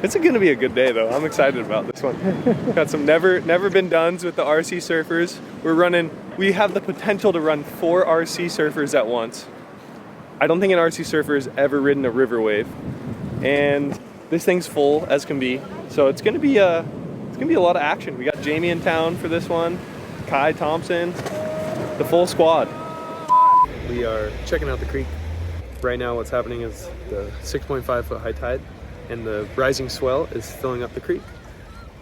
It's gonna be a good day though. I'm excited about this one. Got some never been dones with the RC surfers. We have the potential to run 4 RC surfers at once. I don't think an RC surfer has ever ridden a river wave. And this thing's full as can be. So it's gonna be a lot of action. We got Jamie in town for this one, Kai Thompson, the full squad. We are checking out the creek. Right now what's happening is the 6.5 foot high tide and the rising swell is filling up the creek.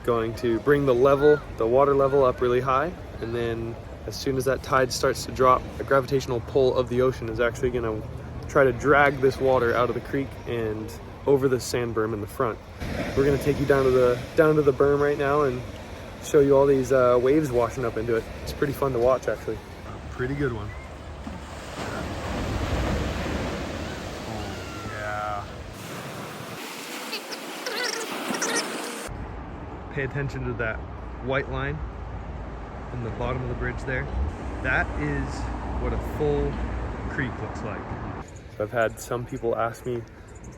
Going to bring the water level up really high, and then as soon as that tide starts to drop, the gravitational pull of the ocean is actually gonna try to drag this water out of the creek and over the sand berm in the front. We're gonna take you down to the berm right now and show you all these waves washing up into it. It's pretty fun to watch, actually. A pretty good one. Pay attention to that white line in the bottom of the bridge there. That is what a full creek looks like. I've had some people ask me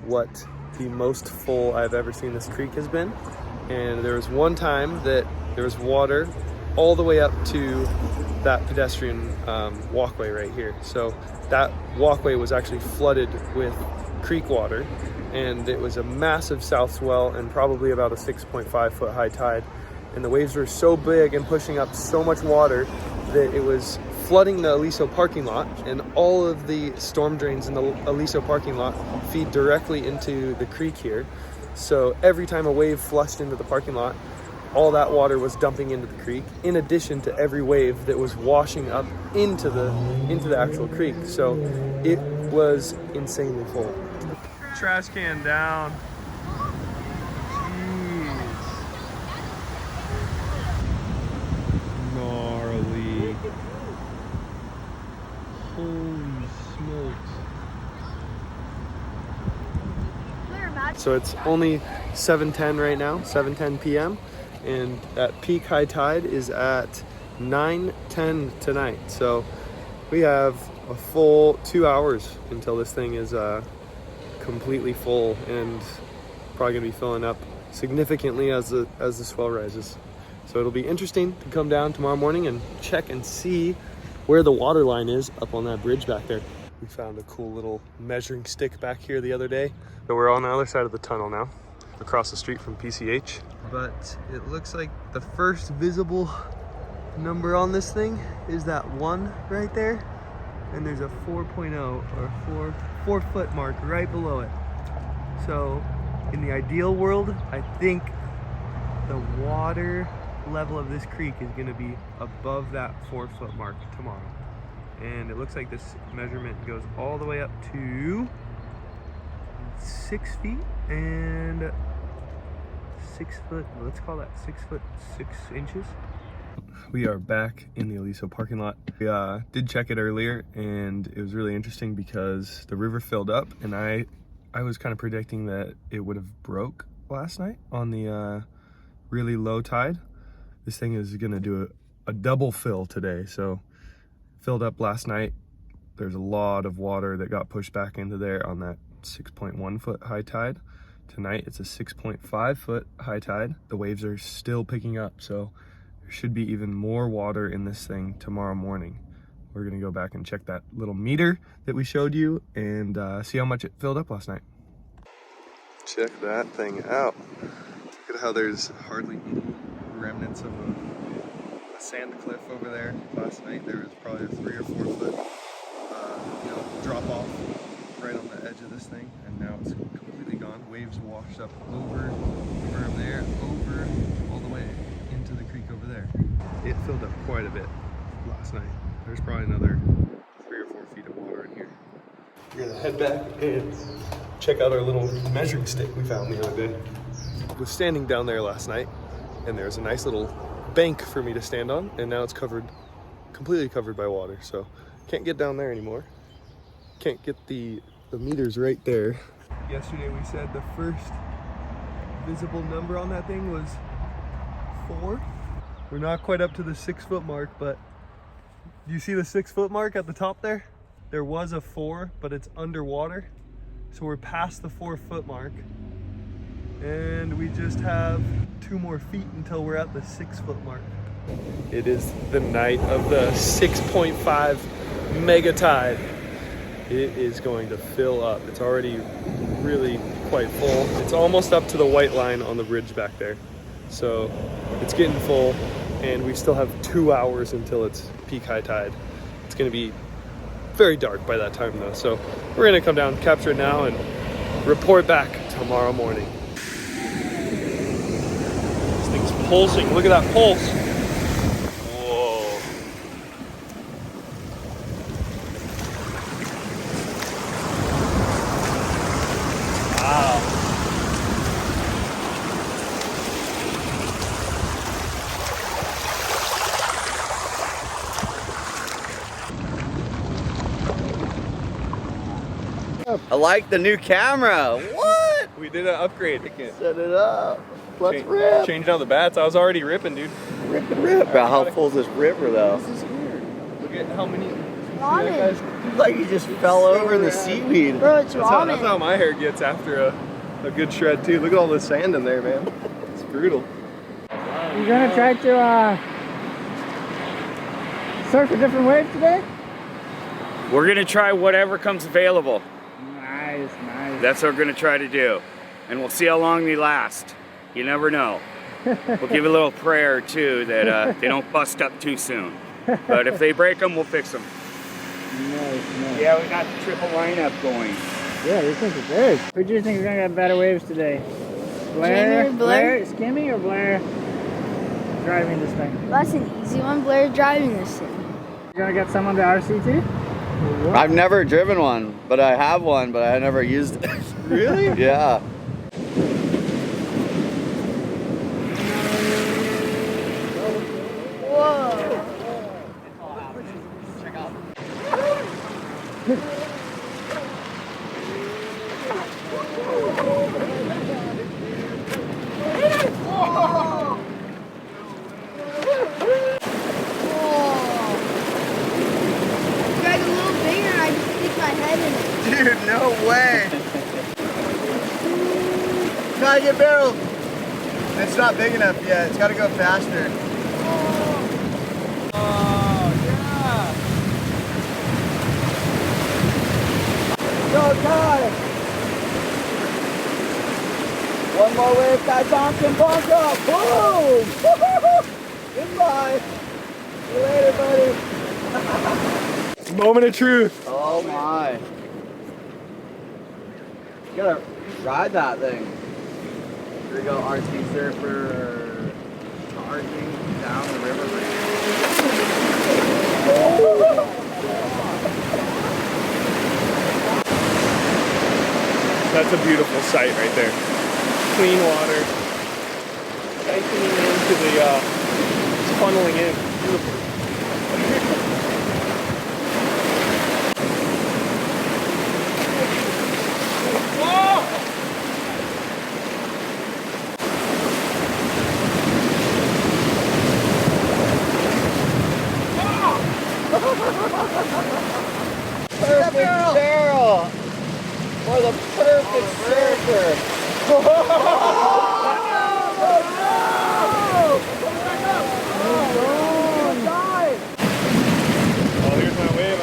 what the most full I've ever seen this creek has been. And there was one time that there was water all the way up to that pedestrian walkway right here. So that walkway was actually flooded with creek water, and it was a massive south swell and probably about a 6.5 foot high tide. And the waves were so big and pushing up so much water that it was flooding the Aliso parking lot, and all of the storm drains in the Aliso parking lot feed directly into the creek here. So every time a wave flushed into the parking lot, all that water was dumping into the creek, in addition to every wave that was washing up into the actual creek. So it was insanely full. Trash can down. Jeez. Gnarly. Holy smokes. So it's only 7:10 right now, 7:10 p.m. and at peak high tide is at 9:10 tonight. So we have a full 2 hours until this thing is completely full, and probably gonna be filling up significantly as the swell rises. So it'll be interesting to come down tomorrow morning and check and see where the water line is up on that bridge back there. We found a cool little measuring stick back here the other day. So we're on the other side of the tunnel now, across the street from PCH. But it looks like the first visible number on this thing is that 1 right there. And there's a 4.0 or 4 foot mark right below it. So in the ideal world, I think the water level of this creek is gonna be above that 4 foot mark tomorrow. And it looks like this measurement goes all the way up to 6 feet and 6 foot, let's call that 6 foot 6 inches. We are back in the Aliso parking lot. We did check it earlier, and it was really interesting because the river filled up, and I was kind of predicting that it would have broke last night on the really low tide. This thing is gonna do a double fill today. So filled up last night. There's a lot of water that got pushed back into there on that 6.1 foot high tide. Tonight it's a 6.5 foot high tide. The waves are still picking up, so there should be even more water in this thing tomorrow morning. We're gonna go back and check that little meter that we showed you and see how much it filled up last night. Check that thing out. Look at how there's hardly any remnants of a sand cliff over there. Last night there was probably a 3 or 4 foot drop off right on the edge of this thing, and now it's completely gone. Waves washed up over the berm there, over all the way into the creek over there. It filled up quite a bit last night. There's probably another 3 or 4 feet of water in here. We're gonna head back and check out our little measuring stick we found the other day. I was standing down there last night, and there's a nice little bank for me to stand on, and now it's completely covered by water, so can't get down there anymore. Can't get the meters right there. Yesterday we said the first visible number on that thing was 4. We're not quite up to the 6 foot mark, but do you see the 6 foot mark at the top there? There was a 4, but it's underwater. So we're past the 4 foot mark. And we just have 2 more feet until we're at the 6-foot mark. It is the night of the 6.5 mega tide. It is going to fill up. It's already really quite full. It's almost up to the white line on the bridge back there. So it's getting full, and we still have 2 hours until it's peak high tide. It's gonna be very dark by that time though. So we're gonna come down, capture it now, and report back tomorrow morning. This thing's pulsing. Look at that pulse. Whoa. Wow. I like the new camera. What? We did an upgrade. Set it up. Let's rip. Changed out the bats. I was already ripping, dude. Rip and rip. Bro, how full is this river though? This is weird. Look at how many. It's like he just fell over in the seaweed. Bro, it's That's how my hair gets after a good shred too. Look at all the sand in there, man. It's brutal. You gonna try to surf a different wave today? We're gonna try whatever comes available. Nice, nice. That's what we're gonna try to do. And we'll see how long they last. You never know. We'll give a little prayer too that they don't bust up too soon. But if they break them, we'll fix them. Nice. Yeah, we got the triple lineup going. Yeah, these things are big. Who do you think is gonna get better waves today? Blair skimming or Blair driving this thing? That's an easy one. Blair driving this thing. You gonna get some on the RC too? I've never driven one, but I have one, but I never used it. Really? Yeah. Whoa. Drag a little bigger and I just stick my head in it. Dude, no way. Try to get barreled. It's not big enough yet. It's got to go faster. Go, Ty! One more wave, Ty Thompson, bunker! Boom! Goodbye! See you later, buddy! Moment of truth. Oh my. You gotta ride that thing. Here we go, RC surfer, charging down the river. That's a beautiful sight right there. Clean water. Siphoning into the, it's funneling in. Beautiful. Perfect barrel for the perfect surfer. Oh, here's my wave.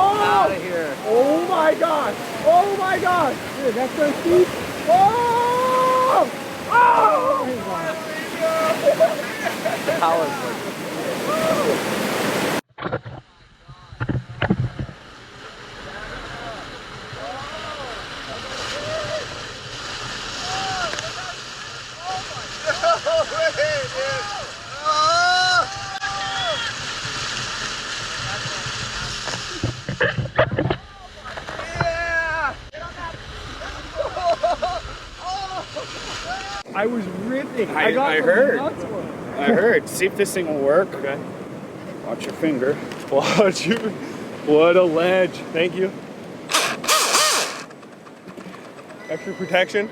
Out of here. Oh my god! Oh my god! Dude, that's so steep! Oh! Oh! How is I heard. I heard. See if this thing will work. Okay. Watch your finger. Watch you. What a ledge. Thank you. Extra protection.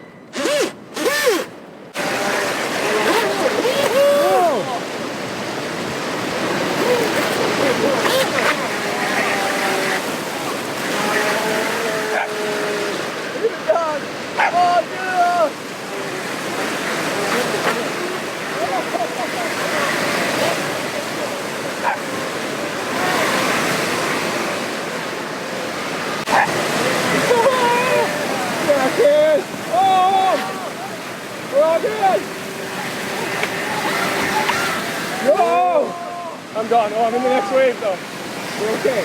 I'm gone. Oh, I'm in the next wave though. We're okay.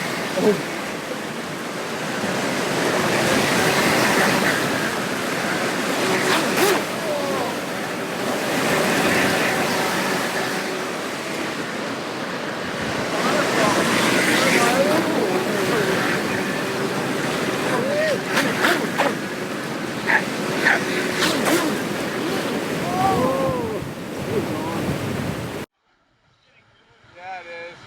Yeah, it is.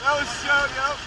That was so dope.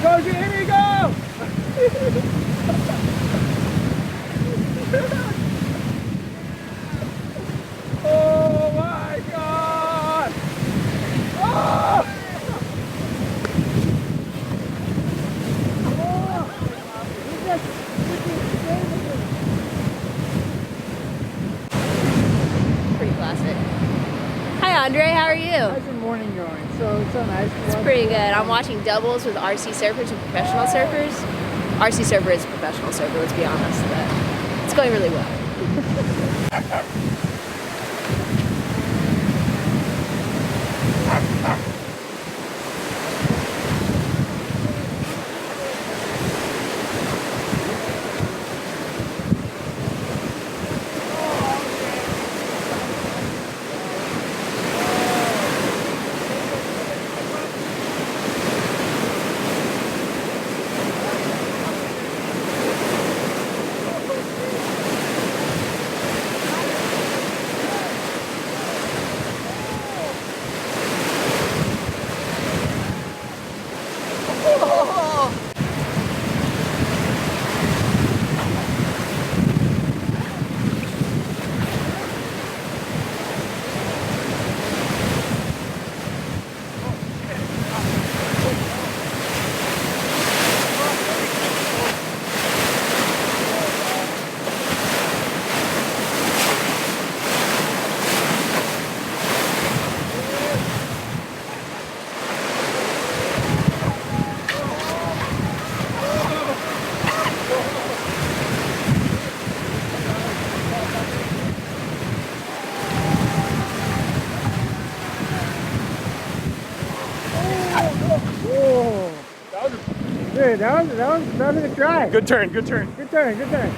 Go, Jamie, go! Oh my God! Oh! Pretty classic. Hi Andre, how are you? How's your morning going? So nice. It's pretty good. I'm watching doubles with RC surfers and professional surfers. RC surfer is a professional surfer, let's be honest, but it's going really well. good. That was a good try. Good turn, good turn. Good turn, good turn.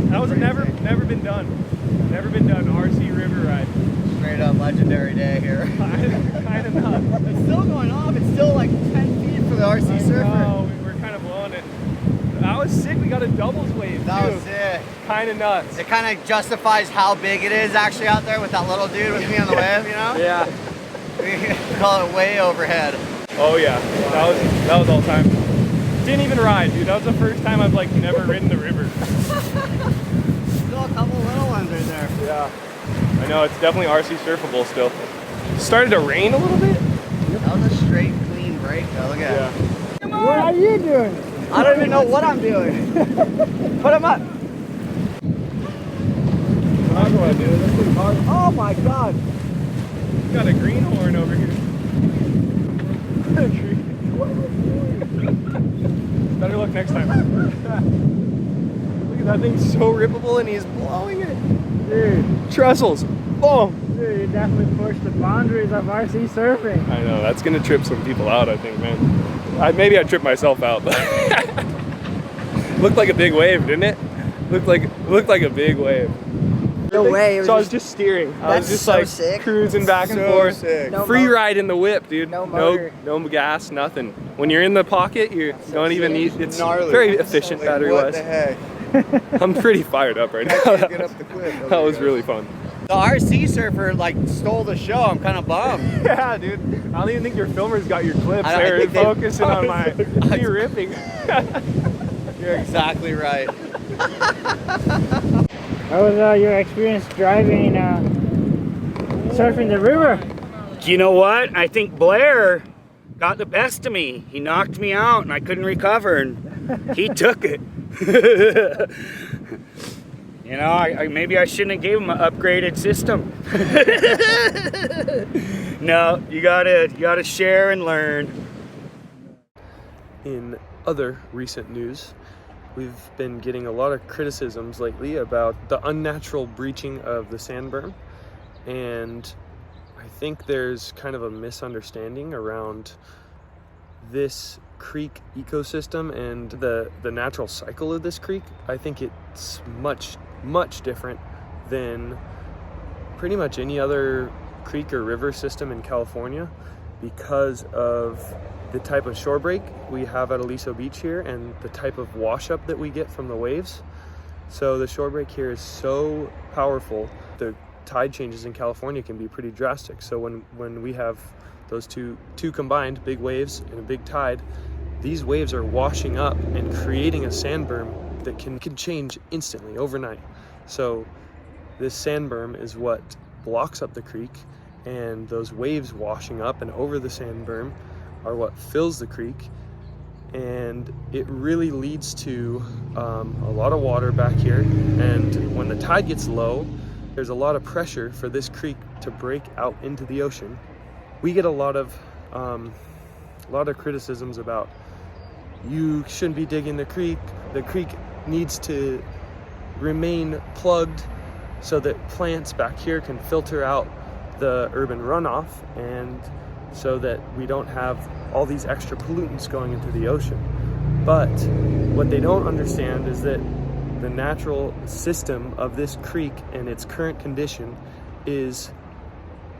That was a never been done RC river ride. Straight up legendary day here. Kind of not. It's still going off. It's still like 10 feet for the RC surfer. Oh, we're kind of blowing it. That was sick. We got a doubles wave too. That was it. Kind of nuts. It kind of justifies how big it is actually out there with that little dude with me on the wave, you know? Yeah. We call it way overhead. Oh yeah. That was all time. Didn't even ride, dude. That was the first time I've like never ridden the river. Still a couple little ones right there. Yeah. I know, it's definitely RC surfable still. Started to rain a little bit. That was a straight, clean break though. Look at that. What are you doing? I don't even know what I'm doing. Put him up. How do I do it? That's pretty hard. Oh my god. Got a greenhorn over here. Better luck next time. Look at that thing, so rippable, and he's blowing it. Dude. Trestles. Boom. Dude, you definitely pushed the boundaries of RC surfing. I know, that's gonna trip some people out, I think, man. Maybe I'd trip myself out. Looked like a big wave, didn't it? Looked like a big wave. No way. So I was just steering. I was just so like sick. cruising back and forth. Sick. No Free ride in the whip, dude. No motor. No gas, nothing. When you're in the pocket, you don't even need. It's gnarly. very efficient battery What wise. the heck? I'm pretty fired up right now. Get up the cliff. That was really fun. The RC surfer like stole the show. I'm kind of bummed. Yeah, dude. I don't even think your filmers got your clips. I They're think they- focusing on my me ripping. You're exactly right. How was your experience driving, surfing the river? You know what? I think Blair got the best of me. He knocked me out and I couldn't recover, and he took it. You know, maybe I shouldn't have gave him an upgraded system. No, you gotta share and learn. In other recent news, we've been getting a lot of criticisms lately about the unnatural breaching of the sand berm, and I think there's kind of a misunderstanding around this creek ecosystem and the natural cycle of this creek. I think it's much different than pretty much any other creek or river system in California because of the type of shore break we have at Aliso Beach here and the type of wash up that we get from the waves. So the shore break here is so powerful. The tide changes in California can be pretty drastic. So when we have those two combined, big waves and a big tide, these waves are washing up and creating a sand berm that can change instantly, overnight. So this sand berm is what blocks up the creek, and those waves washing up and over the sand berm are what fills the creek, and it really leads to a lot of water back here. And when the tide gets low, there's a lot of pressure for this creek to break out into the ocean. We get a lot of criticisms about, you shouldn't be digging the creek. The creek needs to remain plugged so that plants back here can filter out the urban runoff, and so that we don't have all these extra pollutants going into the ocean. But what they don't understand is that the natural system of this creek and its current condition is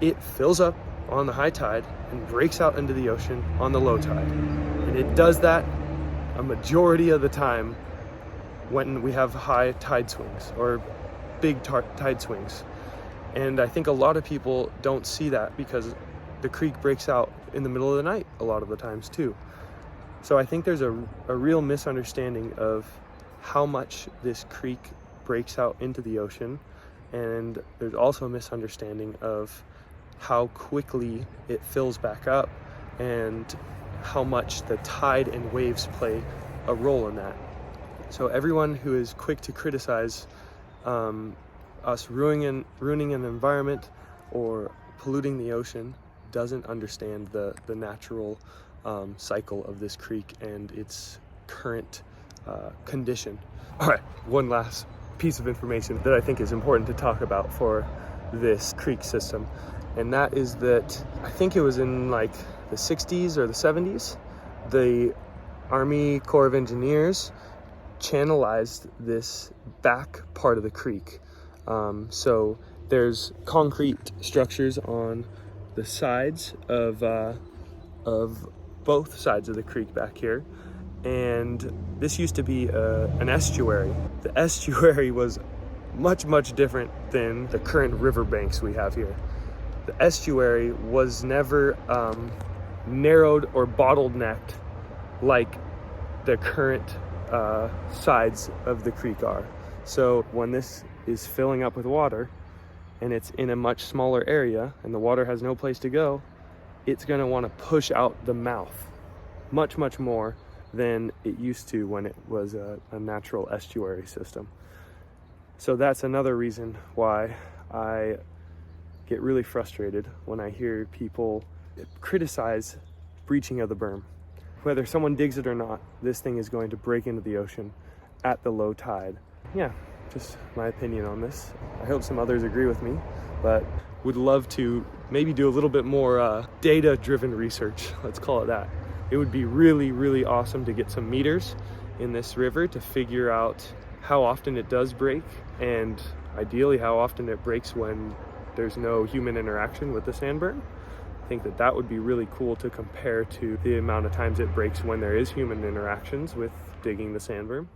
it fills up on the high tide and breaks out into the ocean on the low tide. And it does that a majority of the time when we have high tide swings or big tide swings. And I think a lot of people don't see that because the creek breaks out in the middle of the night a lot of the times too. So I think there's a real misunderstanding of how much this creek breaks out into the ocean, and there's also a misunderstanding of how quickly it fills back up and how much the tide and waves play a role in that. So everyone who is quick to criticize us ruining an environment or polluting the ocean doesn't understand the natural cycle of this creek and its current condition. All right, one last piece of information that I think is important to talk about for this creek system, and that is that I think it was in like the 60s or the 70s, the Army Corps of Engineers channelized this back part of the creek. So there's concrete structures on the sides of both sides of the creek back here, and this used to be an estuary. The estuary was much different than the current riverbanks we have here. The estuary was never narrowed or bottlenecked like the current sides of the creek are. So when this is filling up with water and it's in a much smaller area and the water has no place to go, it's going to want to push out the mouth much more than it used to when it was a natural estuary system. So that's another reason why I get really frustrated when I hear people criticize breaching of the berm. Whether someone digs it or not, this thing is going to break into the ocean at the low tide. Yeah, just my opinion on this. I hope some others agree with me, but would love to maybe do a little bit more data-driven research, let's call it that. It would be really awesome to get some meters in this river to figure out how often it does break, and ideally how often it breaks when there's no human interaction with the sand berm. I think that would be really cool to compare to the amount of times it breaks when there is human interactions with digging the sand berm.